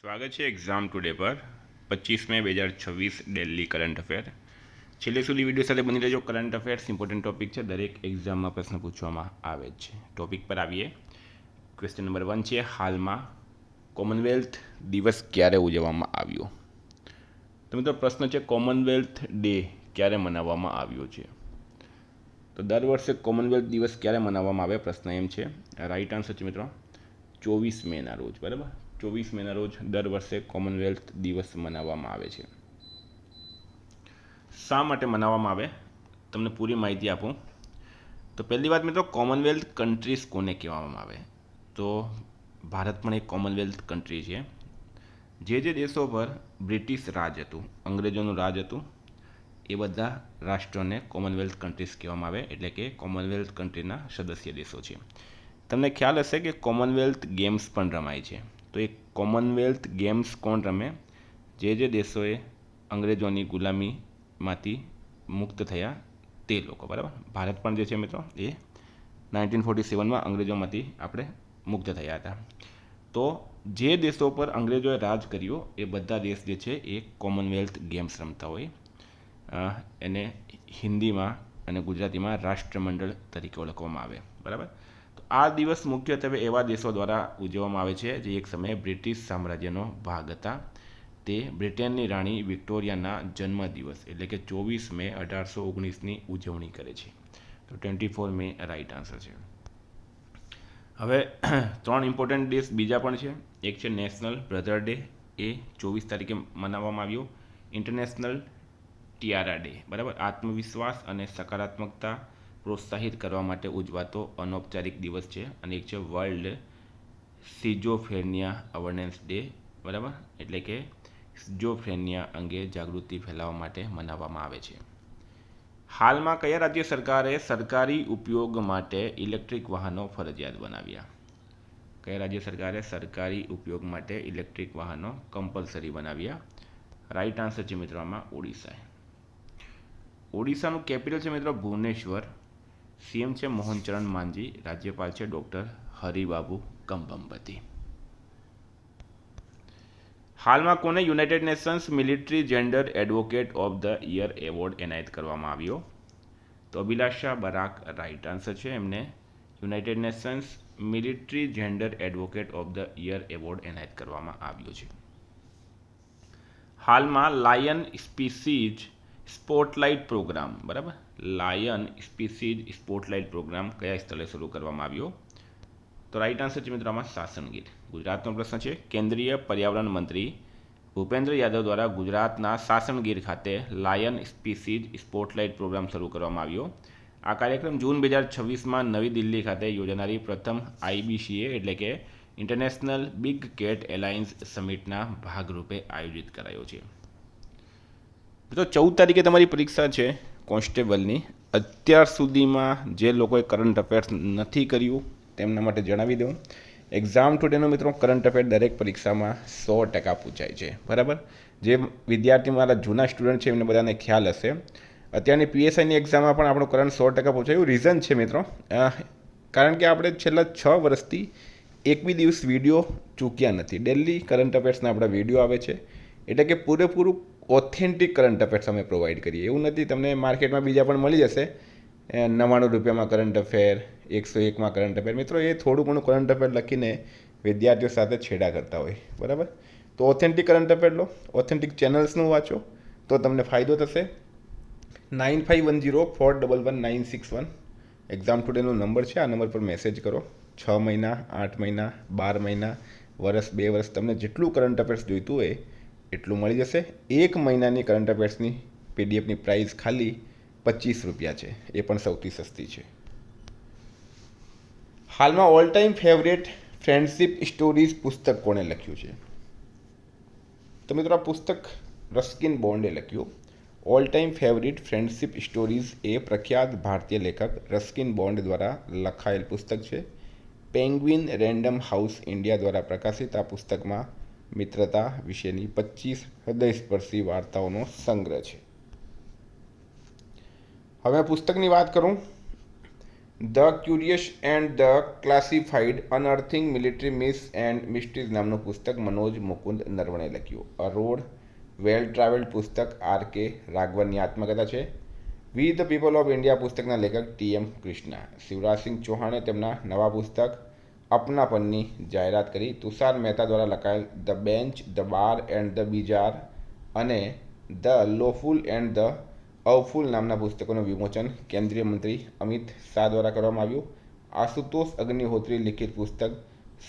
સ્વાગત છે exam today પર 25 મે 2026 દિલ્હી કરંટ અફેર. છેલ્લે સુધી વિડીયો સાથે બની રહેજો. કરંટ અફેર્સ ઇમ્પોર્ટન્ટ ટોપિક છે, દરેક એક્ઝામમાં પ્રશ્ન પૂછવામાં આવે જ છે. ટોપિક પર આવીએ. ક્વેશ્ચન નંબર 1 છે, હાલમાં કોમનવેલ્થ દિવસ ક્યારે ઉજવવામાં આવ્યો? તો મિત્રો પ્રશ્ન છે, કોમનવેલ્થ ડે ક્યારે મનાવવામાં આવ્યો છે? તો દર વર્ષે કોમનવેલ્થ દિવસ ક્યારે મનાવવામાં આવે? પ્રશ્ન એમ છે. રાઈટ આન્સર છે મિત્રો 24 મેના રોજ. બરાબર, 24 મેના રોજ દર વર્ષે કોમનવેલ્થ દિવસ મનાવવામાં આવે છે. શા માટે મનાવવામાં આવે તમને પૂરી માહિતી આપું. તો પહેલી વાત મિત્રો, કોમનવેલ્થ કન્ટ્રીઝ કોને કહેવામાં આવે? તો ભારત પણ એક કોમનવેલ્થ કન્ટ્રી છે. જે દેશો પર બ્રિટિશ રાજ હતું, અંગ્રેજોનું રાજ હતું, એ બધા રાષ્ટ્રોને કોમનવેલ્થ કન્ટ્રીઝ કહેવામાં આવે, એટલે કે કોમનવેલ્થ કન્ટ્રીના સદસ્ય દેશો છે. તમને ખ્યાલ હશે કે કોમનવેલ્થ ગેમ્સ પણ રમાય છે. તો એ કોમનવેલ્થ ગેમ્સ કોણ રમે? જે દેશોએ અંગ્રેજોની ગુલામીમાંથી મુક્ત થયા તે લોકો. બરાબર, ભારત પણ જે છે મિત્રો એ 1947માં અંગ્રેજોમાંથી આપણે મુક્ત થયા હતા. તો જે દેશો પર અંગ્રેજોએ રાજ કર્યો એ બધા દેશ જે છે એ કોમનવેલ્થ ગેમ્સ રમતા હોય. એને હિન્દીમાં અને ગુજરાતીમાં રાષ્ટ્રમંડળ તરીકે ઓળખવામાં આવે. બરાબર, તો આ દિવસ મુખ્યત્વે એવા દેશો દ્વારા ઉજવવામાં આવે છે જે એક સમયે બ્રિટિશ સામ્રાજ્યનો ભાગ હતા. તે બ્રિટનની રાણી વિક્ટોરિયાના જન્મદિવસ એટલે કે 24 મે 1819ની ઉજવણી કરે છે. તો 24 મે રાઈટ આન્સર છે. હવે 3 ઇમ્પોર્ટન્ટ ડેસ બીજા પણ છે. એક છે નેશનલ બ્રધર ડે, એ 24 તારીખે મનાવવામાં આવ્યો. ઇન્ટરનેશનલ ટિયારા ડે, બરાબર, આત્મવિશ્વાસ અને સકારાત્મકતા પ્રોત્સાહિત કરવા માટે ઉજવાતો અનૌપચારિક દિવસ છે. અને એક છે વર્લ્ડ સિઝોફ્રેનિયા અવેરનેસ ડે, બરાબર, એટલે કે સિઝોફ્રેનિયા અંગે જાગૃતિ ફેલાવવા માટે મનાવવામાં આવે છે. હાલમાં કયા રાજ્ય સરકારે સરકારી ઉપયોગ માટે ઇલેક્ટ્રિક વાહનો ફરજિયાત બનાવ્યા? કયા રાજ્ય સરકારે સરકારી ઉપયોગ માટે ઇલેક્ટ્રિક વાહનો કમ્પલસરી બનાવ્યા? રાઈટ આન્સર છે મિત્રો આમાં ઓડિશા. ઓડિશાનું કેપિટલ છે મિત્રો ભુવનેશ્વર. સીએમ છે મોહનચરણ માંઝી. રાજ્યપાલ છે ડૉક્ટર હરિબાબુ કંબંબતી. હાલમાં કોને United Nations military gender advocate of the year award એનાયત કરવામાં આવ્યો? તો અભિલાષા બરાક રાઈટ આન્સર છે. એમને United Nations military gender advocate of the year award એનાયત કરવામાં આવ્યો છે. હાલમાં લાયન સ્પીસીઝ સ્પોટલાઇટ પ્રોગ્રામ, બરાબર, લાયન સ્પીસીઝ સ્પોટલાઇટ પ્રોગ્રામ કયા સ્થળે શરૂ કરવામાં આવ્યો? તો રાઈટ આન્સર છે મિત્રો આમાં સાસણગીર. ગુજરાતનો પ્રશ્ન છે. કેન્દ્રીય પર્યાવરણ મંત્રી ભૂપેન્દ્ર યાદવ દ્વારા ગુજરાતના સાસણગીર ખાતે લાયન સ્પીસીઝ સ્પોટલાઇટ પ્રોગ્રામ શરૂ કરવામાં આવ્યો. આ કાર્યક્રમ જૂન 2026માં નવી દિલ્હી ખાતે યોજાનારી પ્રથમ IBCA એટલે કે ઇન્ટરનેશનલ બિગ કેટ એલાયન્સ સમિટના ભાગરૂપે આયોજિત કરાયો છે. તો 14 તારીખે તમારી પરીક્ષા છે કોન્સ્ટેબલની. અત્યાર સુધીમાં જે લોકોએ કરંટ અફેર્સ નથી કર્યું તેમના માટે જણાવી દઉં, એક્ઝામ ટુડેનો મિત્રો કરંટ અફેર દરેક પરીક્ષામાં 100% પૂછાય છે. બરાબર, જે વિદ્યાર્થી મારા જૂના સ્ટુડન્ટ છે એમને બધાને ખ્યાલ હશે. અત્યારની PSIની એક્ઝામમાં પણ આપણું કરંટ 100% પૂછાયું. રીઝન છે મિત્રો, કારણ કે આપણે છેલ્લા 6 વર્ષથી એક બી દિવસ વિડીયો ચૂક્યા નથી. ડેલી કરંટ અફેર્સના આપણા વિડીયો આવે છે, એટલે કે પૂરેપૂરું ઓથેન્ટિક કરંટ અફેર્સ અમે પ્રોવાઈડ કરીએ. એવું નથી તમને માર્કેટમાં બીજા પણ મળી જશે 99 રૂપિયામાં કરંટ અફેર, 101માં કરંટ અફેર. મિત્રો એ થોડું ઘણું કરંટ અફેર લખીને વિદ્યાર્થીઓ સાથે છેડા કરતા હોય. બરાબર, તો ઓથેન્ટિક કરંટ અફેર લો, ઓથેન્ટિક ચેનલ્સનું વાંચો તો તમને ફાયદો થશે. 9510411961 એક્ઝામ ટુડેનો નંબર છે. આ નંબર પર મેસેજ કરો. 6 મહિના, 8 મહિના, 12 મહિના, વર્ષ, 2 વર્ષ, તમને જેટલું કરંટ અફેર્સ જોઈતું હોય એટલું મળી જશે. 1 મહિનાની કરંટ અફેર્સની PDFની પ્રાઇસ ખાલી 25 રૂપિયા છે, એ પણ સૌથી સસ્તી છે. હાલમાં all time favourite friendship stories પુસ્તક કોણે લખ્યું છે? તો મિત્રો આ પુસ્તક રસ્કિન બોન્ડે લખ્યું. All time favourite friendship stories એ પ્રખ્યાત ભારતીય લેખક રસ્કિન બોન્ડ દ્વારા લખાયેલ પુસ્તક છે. પેંગ્વિન રેન્ડમ હાઉસ ઇન્ડિયા દ્વારા પ્રકાશિત આ પુસ્તકમાં મિત્રતા વિશેની 25 હૃદયસ્પર્શી વાર્તાઓનો સંગ્રહ છે. હવે પુસ્તકની વાત કરું the curious and the classified unearthing military myths and mysteries નામનું પુસ્તક મનોજ મુકુંદ નરવણે લખ્યું. અ રોડ વેલ ટ્રાવેલ્ડ પુસ્તક આર.કે. રાઘવનની આત્મકથા છે. We the people of India પુસ્તકના લેખક ટી.એમ. કૃષ્ણા. શિવરાજસિંહ ચૌહાણે તેમના નવા પુસ્તક અપનાપનની જાહેરાત કરી. તુષાર મહેતા દ્વારા લખાયેલ the bench, the bar and the bizarre અને the lawful and the awful નામના પુસ્તકોનું વિમોચન કેન્દ્રીય મંત્રી અમિત શાહ દ્વારા કરવામાં આવ્યું. આશુતોષ અગ્નિહોત્રી લિખિત પુસ્તક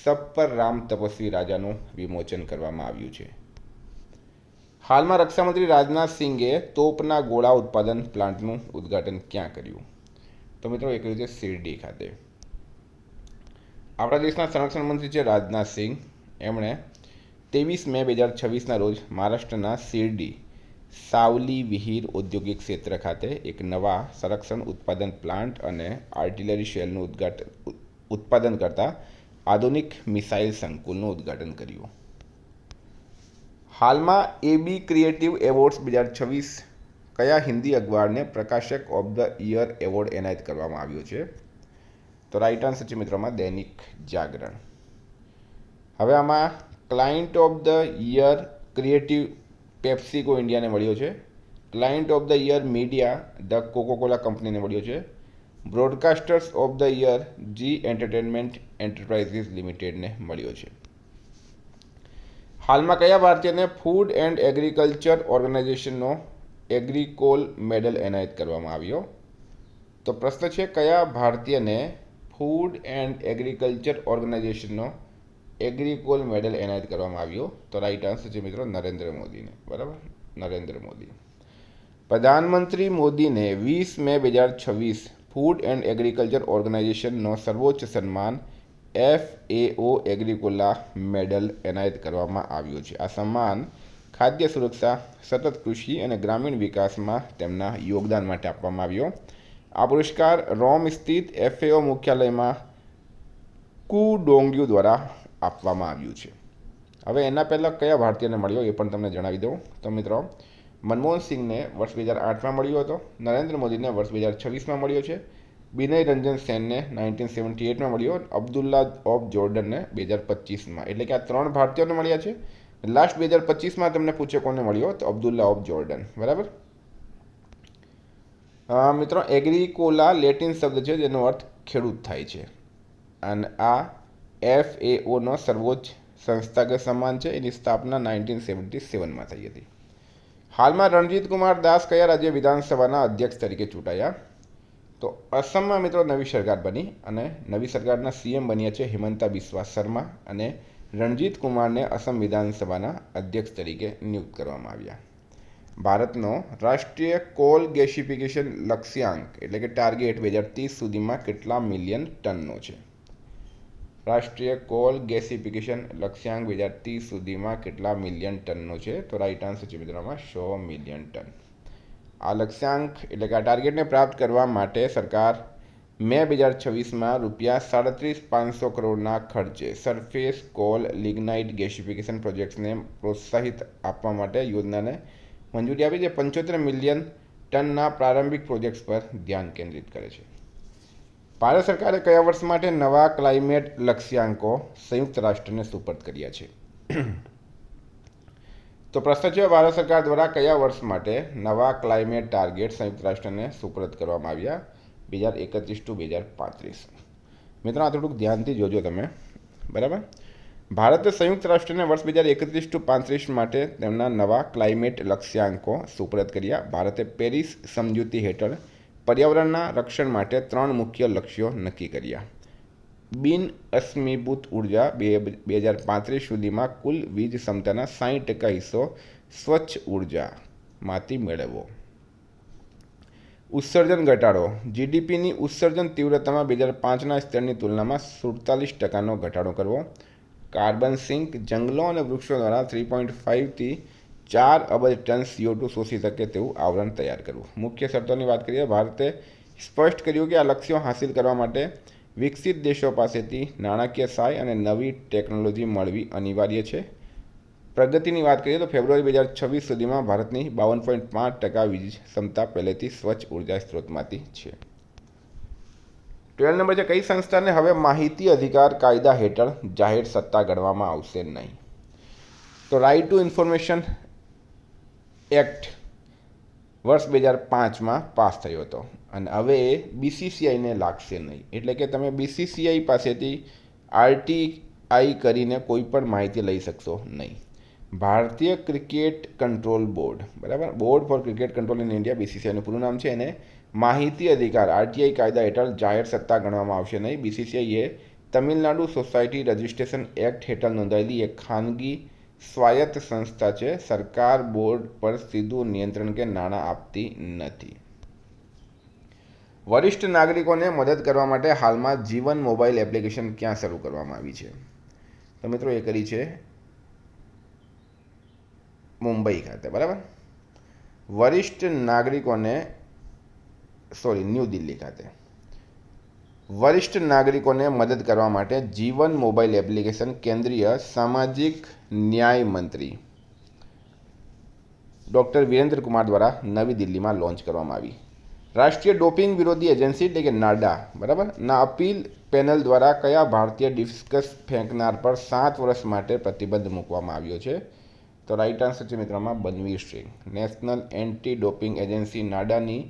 સબ પર રામ તપસ્વી રાજાનું વિમોચન કરવામાં આવ્યું છે. હાલમાં રક્ષામંત્રી રાજનાથ સિંઘે તોપના ગોળા ઉત્પાદન પ્લાન્ટનું ઉદ્ઘાટન ક્યાં કર્યું? તો મિત્રો એ કર્યું છે શિરડી ખાતે. આપણા દેશના સંરક્ષણ મંત્રી છે રાજનાથ સિંહ. એમણે 23 મે 2026ના રોજ મહારાષ્ટ્રના શિરડી સાવલી વિહીર ઔદ્યોગિક ક્ષેત્ર ખાતે એક નવા સંરક્ષણ ઉત્પાદન પ્લાન્ટ અને આર્ટિલરી શેલનું ઉત્પાદન કરતા આધુનિક મિસાઇલ સંકુલનું ઉદ્ઘાટન કર્યું. હાલમાં એબી ક્રિએટિવ એવોર્ડ્સ 2026 કયા હિન્દી અખબારને પ્રકાશક ઓફ ધ યર એવોર્ડ એનાયત કરવામાં આવ્યો છે? તો રાઇટ આન્સર છે મિત્રોમાં દૈનિક જાગરણ. હવે આમાં client of the year creative PepsiCo ઇન્ડિયાને મળ્યો છે. Client of the year media the Coca Cola કંપનીને મળ્યો છે. Broadcasters of the year Zee entertainment enterprises લિમિટેડને મળ્યો છે. હાલમાં કયા ભારતીયને ફૂડ એન્ડ એગ્રીકલ્ચર ઓર્ગેનાઇઝેશનનો એગ્રીકોલ મેડલ એનાયત કરવામાં આવ્યો? તો પ્રશ્ન છે કયા ભારતીયને ફૂડ એન્ડ એગ્રીકલ્ચર ઓર્ગેનાઇઝેશનનો એગ્રીકોલ મેડલ એનાયત કરવામાં આવ્યો? તો રાઇટ આન્સર છે મિત્રો નરેન્દ્ર મોદીને. બરાબર, નરેન્દ્ર મોદી. પ્રધાનમંત્રી મોદીને 20 મે 2026 ફૂડ એન્ડ એગ્રીકલ્ચર ઓર્ગેનાઇઝેશનનો સર્વોચ્ચ સન્માન FAO એગ્રીકોલા મેડલ એનાયત કરવામાં આવ્યો છે. આ સન્માન ખાદ્ય સુરક્ષા, સતત કૃષિ અને ગ્રામીણ વિકાસમાં તેમના યોગદાન માટે આપવામાં આવ્યો. આ પુરસ્કાર રોમ સ્થિત FAO મુખ્યાલયમાં કુડોંગ્યુ દ્વારા આપવામાં આવ્યું છે. હવે એના પહેલાં કયા ભારતીયને મળ્યો એ પણ તમને જણાવી દઉં. તો મિત્રો મનમોહન સિંઘને વર્ષ 2008માં મળ્યો હતો. નરેન્દ્ર મોદીને વર્ષ 2026માં મળ્યો છે. વિનય રંજન સેનને 1978માં મળ્યો. અબ્દુલ્લા ઓફ જોર્ડનને 2025માં. એટલે કે આ 3 ભારતીયોને મળ્યા છે. લાસ્ટ 2025માં તમને પૂછે કોને મળ્યો? તો અબ્દુલ્લા ઓફ જોર્ડન. બરાબર. મિત્રો એગ્રીકોલા લેટિન શબ્દ છે જેનો અર્થ ખેડૂત થાય છે અને આ FAOનો સર્વોચ્ચ સંસ્થાગત સન્માન છે. એની સ્થાપના 1977માં થઈ હતી. હાલમાં રણજીત કુમાર દાસ કયા રાજ્ય વિધાનસભાના અધ્યક્ષ તરીકે ચૂંટાયા? તો અસમમાં મિત્રો નવી સરકાર બની અને નવી સરકારના CM બન્યા છે હિમંતા બિસ્વા શર્મા અને રણજીત કુમારને અસમ વિધાનસભાના અધ્યક્ષ તરીકે નિયુક્ત કરવામાં આવ્યા. ભારતનો રાષ્ટ્રીય કોલ ગેસિફિકેશન લક્ષ્યાંક એટલે કે ટાર્ગેટ 2030 સુધીમાં કેટલા મિલિયન ટનનો છે? રાષ્ટ્રીય કોલ ગેસિફિકેશન લક્ષ્યાંક 2030 સુધીમાં કેટલા મિલિયન ટનનો છે? તો રાઇટ આન્સર છે મિત્રોમાં 100 મિલિયન ટન. આ લક્ષ્યાંક એટલે કે આ ટાર્ગેટને પ્રાપ્ત કરવા માટે સરકાર મે 2026માં ₹37,500 કરોડના ખર્ચે સરફેસ કોલ લિગ્નાઇટ ગેસિફિકેશન પ્રોજેક્ટ્સને પ્રોત્સાહિત આપવા માટે યોજનાને મંજૂરી આપી, જે 75 મિલિયન ટનના પ્રારંભિક પ્રોજેક્ટ્સ પર ધ્યાન કેન્દ્રિત કરે છે. ભારત સરકારે કયા વર્ષ માટે નવા ક્લાઇમેટ લક્ષ્યાંકો સંયુક્ત રાષ્ટ્રને સુપરત કર્યા છે? તો પ્રશ્ન છે ભારત સરકાર દ્વારા કયા વર્ષ માટે નવા ક્લાઇમેટ ટાર્ગેટ સંયુક્ત રાષ્ટ્રને સુપરત કરવામાં આવ્યા? 2031-2035. મિત્રો આ થોડુંક ધ્યાનથી જોજો તમે. બરાબર. ભારતે સંયુક્ત રાષ્ટ્રને વર્ષ 2031-35 માટે તેમના નવા ક્લાઇમેટ લક્ષ્યાંકો સુપરત કર્યા. ભારતે પેરિસ સમજૂતી હેઠળ પર્યાવરણના રક્ષણ માટે 3 મુખ્ય લક્ષ્યો નક્કી કર્યા. બિન અશ્મિભૂત ઉર્જા 2035 સુધીમાં કુલ વીજ ક્ષમતાના 60% હિસ્સો સ્વચ્છ ઉર્જામાંથી મેળવવો. ઉત્સર્જન ઘટાડો. GDPની ઉત્સર્જન તીવ્રતામાં 2005ના સ્તરની તુલનામાં 47%નો ઘટાડો કરવો. Carbon sink. જંગલો અને વૃક્ષો દ્વારા 3.5થી 4 અબજ ટન CO2 શોષી શકે તેવું આવરણ તૈયાર કરવું. મુખ્ય શરતોની વાત કરીએ, ભારતે સ્પષ્ટ કર્યું કે આ લક્ષ્યો હાંસિલ કરવા માટે વિકસિત દેશો પાસેથી નાણાકીય સહાય અને નવી ટેકનોલોજી મળવી અનિવાર્ય છે. પ્રગતિની વાત કરીએ તો ફેબ્રુઆરી 2026 સુધીમાં ભારતની 52.5% વીજ ક્ષમતા પહેલેથી સ્વચ્છ ઉર્જા સ્ત્રોતમાંથી છે. 12 નંબર છે, કઈ સંસ્થાને હવે માહિતી અધિકાર કાયદા હેઠળ જાહેર સત્તા ગણવામાં આવશે નહીં? તો રાઇટ ટુ ઇન્ફોર્મેશન એક્ટ વર્ષ 2005માં પાસ થયો હતો અને હવે એ બીસીસીઆઈને લાગશે નહીં. એટલે કે તમે બીસીસીઆઈ પાસેથી આરટીઆઈ કરીને કોઈ પણ માહિતી લઈ શકશો નહીં. ભારતીય ક્રિકેટ કંટ્રોલ બોર્ડ, બરાબર, board for cricket control in India, બીસીસીઆઈનું પૂરું નામ છે, એને માહિતી અધિકાર આરટીઆઈ કાયદા હેઠળ જાહેર સત્તા ગણવામાં આવશે નહીં. બીસીસીઆઈ એ તમિલનાડુ સોસાયટી રજિસ્ટ્રેશન એક્ટ હેઠળ નોંધાયેલી એક ખાનગી સ્વાયત્ત સંસ્થા છે. સરકાર બોર્ડ પર સીધું નિયંત્રણ કે નાણાં આપતી નથી. વરિષ્ઠ નાગરિકોને મદદ કરવા માટે હાલમાં જીવન મોબાઈલ એપ્લિકેશન ક્યાં શરૂ કરવામાં આવી છે? તો મિત્રો એ કરી છે મુંબઈ ખાતે, બરાબર. વરિષ્ઠ નાગરિકોને ન્યૂ દિલ્હી ખાતે વરિષ્ઠ નાગરિકોને મદદ કરવા માટે જીવન મોબાઈલ એપ્લિકેશન કેન્દ્રીય સામાજિક ન્યાય મંત્રી ડૉક્ટર વિરેન્દ્ર કુમાર દ્વારા નવી દિલ્હીમાં લોન્ચ કરવામાં આવી. રાષ્ટ્રીય ડોપિંગ વિરોધી એજન્સી એટલે કે નાડા, બરાબર, ના અપીલ પેનલ દ્વારા કયા ભારતીય ડિસ્કસ ફેંકનાર પર 7 વર્ષ માટે પ્રતિબંધ મૂકવામાં આવ્યો છે? તો રાઈટ આન્સર છે મિત્રોમાં Banveer Singh. National anti doping agency નાડાની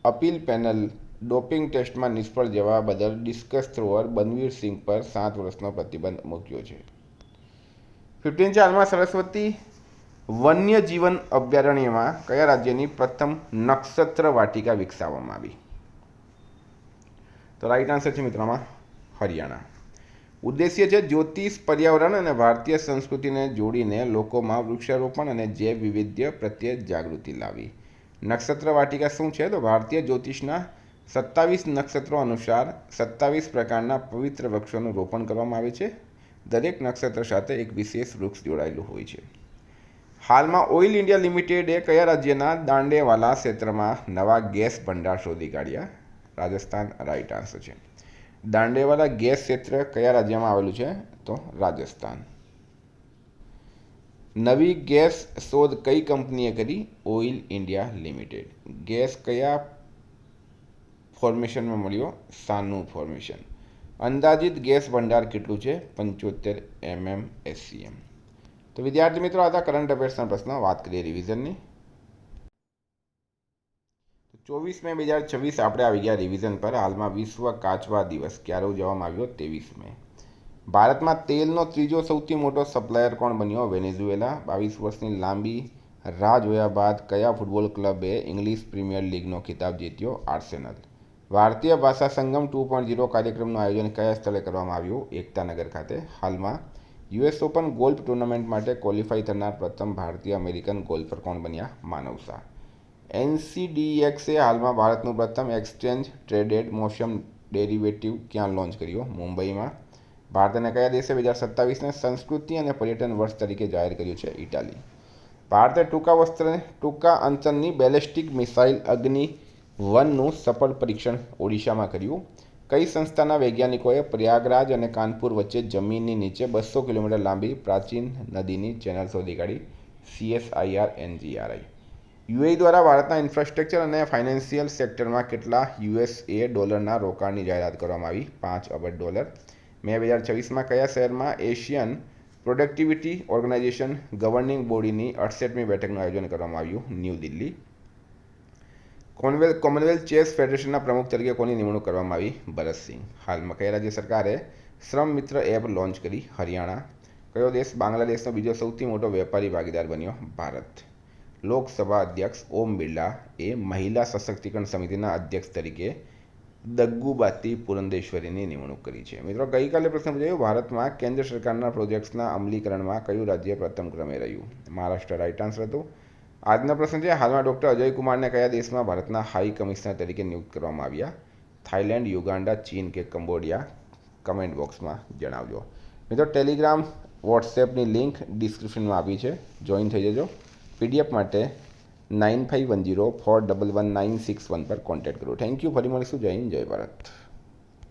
અપીલ પેનલ ડોપિંગ ટેસ્ટમાં નિષ્ફળ જવા બદલ ડિસ્કસ થ્રોઅર બનવીર સિંહ પર 7 વર્ષનો પ્રતિબંધ મૂક્યો છે. 15 છે, હાલમાં સરસ્વતી વન્યજીવન અભયારણ્યમાં કયા રાજ્યની પ્રથમ નક્ષત્ર વાટિકા વિકસાવવામાં આવી? તો રાઈટ આન્સર છે મિત્રોમાં હરિયાણા. ઉદ્દેશ્ય છે જ્યોતિષ, પર્યાવરણ અને ભારતીય સંસ્કૃતિને જોડીને લોકોમાં વૃક્ષારોપણ અને જૈવ વિવિધ્ય પ્રત્યે જાગૃતિ લાવી. નક્ષત્ર વાટિકા શું છે? તો ભારતીય જ્યોતિષના 27 નક્ષત્રો અનુસાર 27 પ્રકારના પવિત્ર વૃક્ષોનું રોપણ કરવામાં આવે છે. દરેક નક્ષત્ર સાથે એક વિશેષ વૃક્ષ જોડાયેલું હોય છે. હાલમાં ઓઇલ ઇન્ડિયા લિમિટેડે કયા રાજ્યના દાંડેવાલા ક્ષેત્રમાં નવા ગેસ ભંડાર શોધી કાઢ્યા? રાજસ્થાન રાઈટ આન્સર છે. દાંડેવાલા ગેસ ક્ષેત્ર કયા રાજ્યમાં આવેલું છે? તો રાજસ્થાન. નવી ગેસ શોધ કઈ કંપનીએ કરી? Oil India limited. ગેસ કયા ફોર્મેશનમાં મળ્યો? સાનું ફોર્મેશન. અંદાજિત ગેસ ભંડાર કેટલું છે? 75 mmSCM. તો વિદ્યાર્થી મિત્રો, આ કરંટ અફેર્સના પ્રશ્નો. વાત કરીએ રિવિઝનની. 24 મે 2026 આપણે આવી ગયા રિવિઝન પર. હાલમાં વિશ્વ કાચબા દિવસ ક્યારે ઉજવવામાં આવ્યો? 23 મે. ભારતમાં તેલનો ત્રીજો સૌથી મોટો સપ્લાયર કોણ બન્યો? વેનેઝુએલા. 22 વર્ષની લાંબી રાહ જોયા બાદ કયા ફૂટબોલ ક્લબે ઇંગ્લિશ પ્રીમિયર લીગનો ખિતાબ જીત્યો? આર્સેનલ. ભારતીય ભાષા સંગમ 2.0 કાર્યક્રમનું આયોજન કયા સ્થળે કરવામાં આવ્યું? એકતાનગર ખાતે. હાલમાં યુએસ ઓપન ગોલ્ફ ટુર્નામેન્ટ માટે ક્વોલિફાય થનાર પ્રથમ ભારતીય અમેરિકન ગોલ્ફર કોણ બન્યા? માનવ શાહ. એનસીડીએક્સે હાલમાં ભારતનું પ્રથમ એક્સચેન્જ ટ્રેડેડ મોશન ડેરિવેટિવ ક્યાં લોન્ચ કર્યો? મુંબઈમાં. ભારતને કયા દેશે 2027ને સંસ્કૃતિ અને પર્યટન વર્ષ તરીકે જાહેર કર્યું છે? ઇટાલી. ભારતે ટૂંકા અંતરની બેલેસ્ટિક મિસાઇલ અગ્નિ-1નું સફળ પરીક્ષણ ઓડિશામાં કર્યું. કઈ સંસ્થાના વૈજ્ઞાનિકોએ પ્રયાગરાજ અને કાનપુર વચ્ચે જમીનની નીચે 200 કિલોમીટર લાંબી પ્રાચીન નદીની ચેનલ શોધી કાઢી? CSIR NGRI. યુએઈ દ્વારા ભારતના ઇન્ફ્રાસ્ટ્રક્ચર અને ફાઇનાન્શિયલ સેક્ટરમાં કેટલા USA ડોલરના રોકાણની જાહેરાત કરવામાં આવી? $5 અબજ. મે 2026માં કયા શહેરમાં એશિયન પ્રોડક્ટિવિટી ઓર્ગેનાઇઝેશન ગવર્નિંગ બોડીની 68મી બેઠકનું આયોજન કરવામાં આવ્યું? ન્યૂ દિલ્હી. કોમનવેલ્થ ચેસ ફેડરેશનના પ્રમુખ તરીકે કોની નિમણૂક કરવામાં આવી? ભરતસિંહ. હાલમાં કયા રાજ્ય સરકારે શ્રમ મિત્ર એપ લોન્ચ કરી? હરિયાણા. કયો દેશ બાંગ્લાદેશનો બીજો સૌથી મોટો વેપારી ભાગીદાર બન્યો? ભારત. લોકસભા અધ્યક્ષ ઓમ બિરલા એ મહિલા સશક્તિકરણ સમિતિના અધ્યક્ષ તરીકે દગ્ગુબાતી પુરંદેશ્વરીની નિમણૂક કરી છે. મિત્રો, ગઈકાલે પ્રશ્ન પૂછાયો, ભારતમાં કેન્દ્ર સરકારના પ્રોજેક્ટ્સના અમલીકરણમાં કયું રાજ્ય પ્રથમ ક્રમે રહ્યું? મહારાષ્ટ્ર રાઈટ આન્સર હતું. આજનો પ્રશ્ન છે, હાલમાં ડૉક્ટર અજય કુમારને કયા દેશમાં ભારતના હાઈ કમિશનર તરીકે નિયુક્ત કરવામાં આવ્યા? થાઇલેન્ડ, યુગાન્ડા, ચીન કે કંબોડિયા? કમેન્ટ બોક્સમાં જણાવજો. મિત્રો, ટેલિગ્રામ વોટ્સએપની લિંક ડિસ્ક્રિપ્શનમાં આપી છે, જોઈન થઈ જજો. PDF માટે 9510411961 પર કોન્ટેક્ટ કરો. Thank you. ફરી મળીશું. જય હિન્દ, જય ભારત.